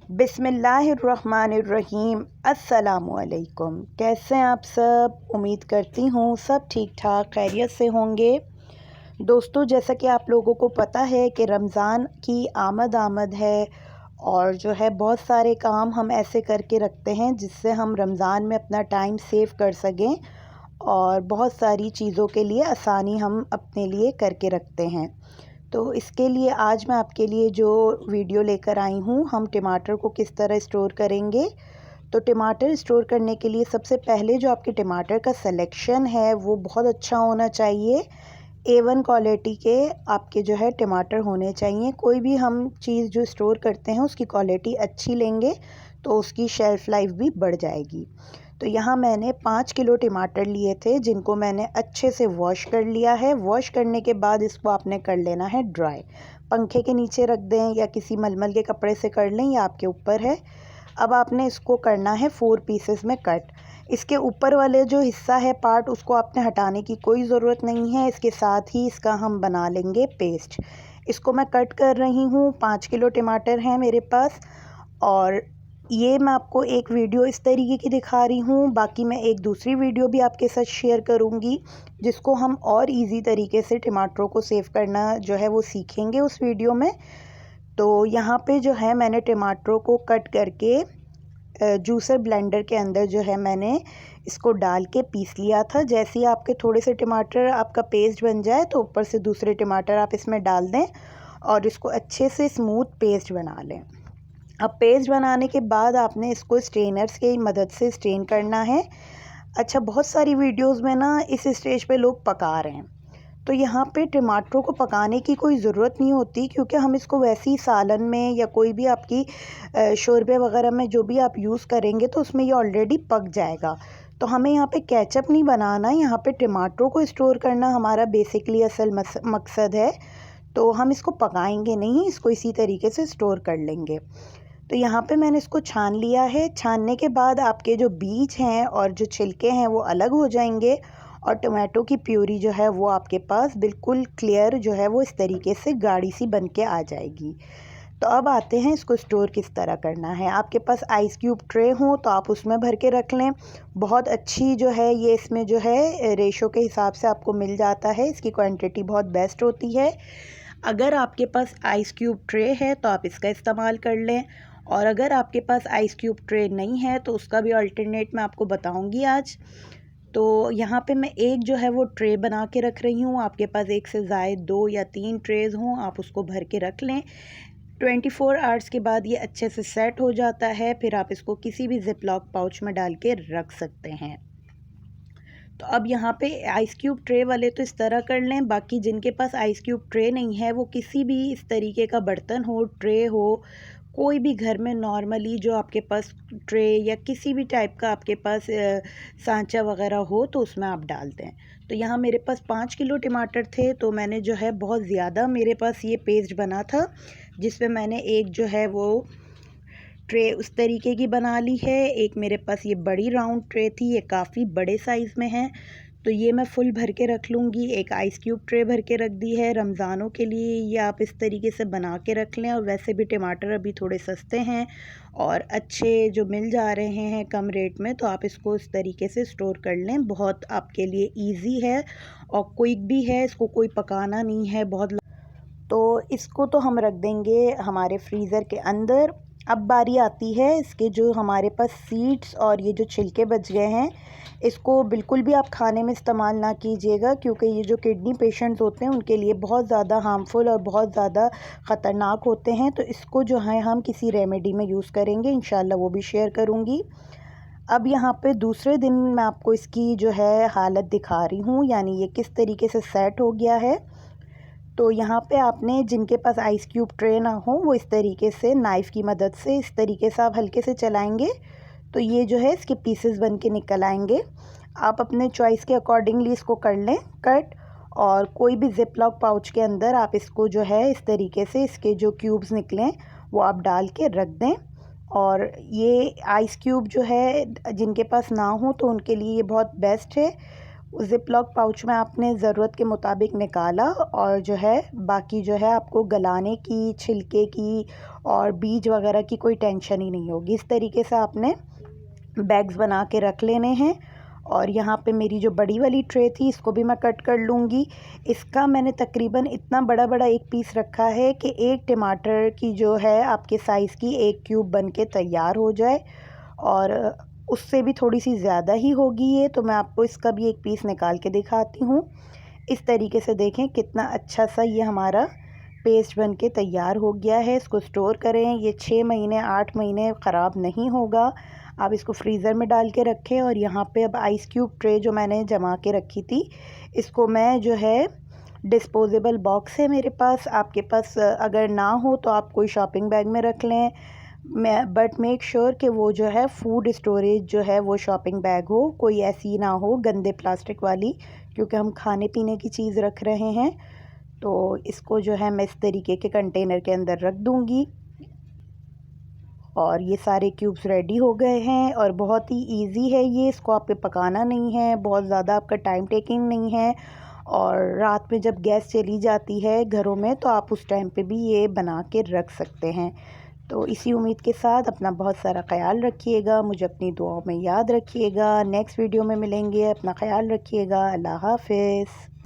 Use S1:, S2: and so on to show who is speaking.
S1: बिस्मिल्लाहिर्रहमानिर्रहीम। अस्सलामुअलैकुम। कैसे हैं आप सब? उम्मीद करती हूँ सब ठीक ठाक खैरियत से होंगे। दोस्तों, जैसा कि आप लोगों को पता है कि रमज़ान की आमद है और जो है बहुत सारे काम हम ऐसे करके रखते हैं जिससे हम रमज़ान में अपना टाइम सेव कर सकें और बहुत सारी चीज़ों के लिए आसानी हम अपने लिए करके रखते हैं। तो इसके लिए आज मैं आपके लिए जो वीडियो लेकर आई हूँ, हम टमाटर को किस तरह स्टोर करेंगे। तो टमाटर स्टोर करने के लिए सबसे पहले जो आपके टमाटर का सिलेक्शन है वो बहुत अच्छा होना चाहिए। A1 क्वालिटी के आपके जो है टमाटर होने चाहिए। कोई भी हम चीज़ जो स्टोर करते हैं उसकी क्वालिटी अच्छी लेंगे तो उसकी शेल्फ़ लाइफ भी बढ़ जाएगी। तो यहाँ मैंने 5 किलो टमाटर लिए थे जिनको मैंने अच्छे से वॉश कर लिया है। वॉश करने के बाद इसको आपने कर लेना है ड्राई। पंखे के नीचे रख दें या किसी मलमल के कपड़े से कर लें, या आपके ऊपर है। अब आपने इसको करना है 4 पीसेस में कट। इसके ऊपर वाले जो हिस्सा है पार्ट, उसको आपने हटाने की कोई ज़रूरत नहीं है। इसके साथ ही इसका हम बना लेंगे पेस्ट। इसको मैं कट कर रही हूँ। 5 किलो टमाटर हैं मेरे पास और ये मैं आपको एक वीडियो इस तरीके की दिखा रही हूँ। बाकी मैं एक दूसरी वीडियो भी आपके साथ शेयर करूँगी जिसको हम और इजी तरीके से टमाटरों को सेव करना जो है वो सीखेंगे उस वीडियो में। तो यहाँ पे जो है मैंने टमाटरों को कट करके जूसर ब्लेंडर के अंदर जो है मैंने इसको डाल के पीस लिया था। जैसे ही आपके थोड़े से टमाटर आपका पेस्ट बन जाए तो ऊपर से दूसरे टमाटर आप इसमें डाल दें और इसको अच्छे से स्मूथ पेस्ट बना लें। अब पेस्ट बनाने के बाद आपने इसको स्ट्रेनर्स की मदद से स्ट्रेन करना है। अच्छा, बहुत सारी वीडियोस में ना इस स्टेज पे लोग पका रहे हैं, तो यहाँ पे टमाटरों को पकाने की कोई ज़रूरत नहीं होती क्योंकि हम इसको वैसे ही सालन में या कोई भी आपकी शोरबे वगैरह में जो भी आप यूज़ करेंगे तो उसमें ये ऑलरेडी पक जाएगा। तो हमें यहाँ पे केचप नहीं बनाना, यहाँ पे टमाटरों को स्टोर करना हमारा बेसिकली असल मकसद है। तो हम इसको पकाएंगे नहीं, इसको इसी तरीके से स्टोर कर लेंगे। तो यहाँ पे मैंने इसको छान लिया है। छानने के बाद आपके जो बीज हैं और जो छिलके हैं वो अलग हो जाएंगे और टमाटो की प्यूरी जो है वो आपके पास बिल्कुल क्लियर जो है वो इस तरीके से गाढ़ी सी बन के आ जाएगी। तो अब आते हैं इसको स्टोर किस तरह करना है। आपके पास आइस क्यूब ट्रे हो तो आप उसमें भर के रख लें। बहुत अच्छी जो है ये इसमें जो है रेशो के हिसाब से आपको मिल जाता है। इसकी क्वांटिटी बहुत बेस्ट होती है। अगर आपके पास आइस क्यूब ट्रे है तो आप इसका इस्तेमाल कर लें, और अगर आपके पास आइस क्यूब ट्रे नहीं है तो उसका भी अल्टरनेट मैं आपको बताऊंगी आज। तो यहाँ पे मैं एक जो है वो ट्रे बना के रख रही हूँ। आपके पास एक से ज़ायद 2 या 3 ट्रेज़ हों, आप उसको भर के रख लें। 24 आवर्स के बाद ये अच्छे से सेट हो जाता है। फिर आप इसको किसी भी जिप लॉक पाउच में डाल के रख सकते हैं। तो अब यहाँ पे आइस क्यूब ट्रे वाले तो इस तरह कर लें। बाकी जिनके पास आइस क्यूब ट्रे नहीं है वो किसी भी इस तरीके का बर्तन हो, ट्रे हो, कोई भी घर में नॉर्मली जो आपके पास ट्रे या किसी भी टाइप का आपके पास सांचा वगैरह हो तो उसमें आप डाल दें। तो यहाँ मेरे पास 5 किलो टमाटर थे तो मैंने जो है बहुत ज़्यादा मेरे पास ये पेस्ट बना था जिसमें मैंने एक जो है वो ट्रे उस तरीके की बना ली है। एक मेरे पास ये बड़ी राउंड ट्रे थी, ये काफ़ी बड़े साइज़ में है तो ये मैं फुल भर के रख लूँगी। एक आइस क्यूब ट्रे भर के रख दी है। रमज़ानों के लिए ये आप इस तरीके से बना के रख लें। और वैसे भी टमाटर अभी थोड़े सस्ते हैं और अच्छे जो मिल जा रहे हैं कम रेट में, तो आप इसको इस तरीके से स्टोर कर लें। बहुत आपके लिए ईजी है और क्विक भी है, इसको कोई पकाना नहीं है बहुत। तो इसको तो हम रख देंगे हमारे फ्रीज़र के अंदर। अब बारी आती है इसके जो हमारे पास सीड्स और ये जो छिलके बच गए हैं, इसको बिल्कुल भी आप खाने में इस्तेमाल ना कीजिएगा क्योंकि ये जो किडनी पेशेंट्स होते हैं उनके लिए बहुत ज़्यादा हार्मफुल और बहुत ज़्यादा ख़तरनाक होते हैं। तो इसको जो है हम किसी रेमेडी में यूज़ करेंगे, इंशाल्लाह वो भी शेयर करूँगी। अब यहाँ पे दूसरे दिन मैं आपको इसकी जो है हालत दिखा रही हूँ, यानी ये किस तरीके से सेट हो गया है। तो यहाँ पे आपने जिनके पास आइस क्यूब ट्रे ना हो वो इस तरीके से नाइफ़ की मदद से इस तरीके से आप हल्के से चलाएंगे तो ये जो है इसके पीसेस बन के निकल आएंगे। आप अपने चॉइस के अकॉर्डिंगली इसको कर लें कट, और कोई भी जिप लॉक पाउच के अंदर आप इसको जो है इस तरीके से इसके जो क्यूब्स निकलें वो आप डाल के रख दें। और ये आइस क्यूब जो है जिनके पास ना हो तो उनके लिए ये बहुत बेस्ट है। उस ज़िप-लॉक पाउच में आपने ज़रूरत के मुताबिक निकाला और जो है बाकी जो है आपको गलाने की, छिलके की और बीज वगैरह की कोई टेंशन ही नहीं होगी। इस तरीके से आपने बैग्स बना के रख लेने हैं। और यहाँ पे मेरी जो बड़ी वाली ट्रे थी इसको भी मैं कट कर लूँगी। इसका मैंने तकरीबन इतना बड़ा एक पीस रखा है कि एक टमाटर की जो है आपके साइज़ की एक क्यूब बन के तैयार हो जाए, और उससे भी थोड़ी सी ज़्यादा ही होगी ये, तो मैं आपको इसका भी एक पीस निकाल के दिखाती हूँ। इस तरीके से देखें कितना अच्छा सा ये हमारा पेस्ट बन के तैयार हो गया है। इसको स्टोर करें, ये 6 महीने 8 महीने ख़राब नहीं होगा। आप इसको फ्रीज़र में डाल के रखें। और यहाँ पे अब आइस क्यूब ट्रे जो मैंने जमा के रखी थी, इसको मैं जो है डिस्पोज़ेबल बॉक्स है मेरे पास, आपके पास अगर ना हो तो आप कोई शॉपिंग बैग में रख लें। बट मेक श्योर कि वो जो है फूड स्टोरेज जो है वो शॉपिंग बैग हो, कोई ऐसी ना हो गंदे प्लास्टिक वाली, क्योंकि हम खाने पीने की चीज़ रख रहे हैं। तो इसको जो है मैं इस तरीके के कंटेनर के अंदर रख दूँगी। और ये सारे क्यूब्स रेडी हो गए हैं और बहुत ही इजी है ये, इसको आपको पकाना नहीं है, बहुत ज़्यादा आपका टाइम टेकिंग नहीं है। और रात में जब गैस चली जाती है घरों में तो आप उस टाइम पे भी ये बना के रख सकते हैं। तो इसी उम्मीद के साथ अपना बहुत सारा ख्याल रखिएगा, मुझे अपनी दुआओं में याद रखिएगा। नेक्स्ट वीडियो में मिलेंगे, अपना ख्याल रखिएगा। अल्लाह हाफ़िज़।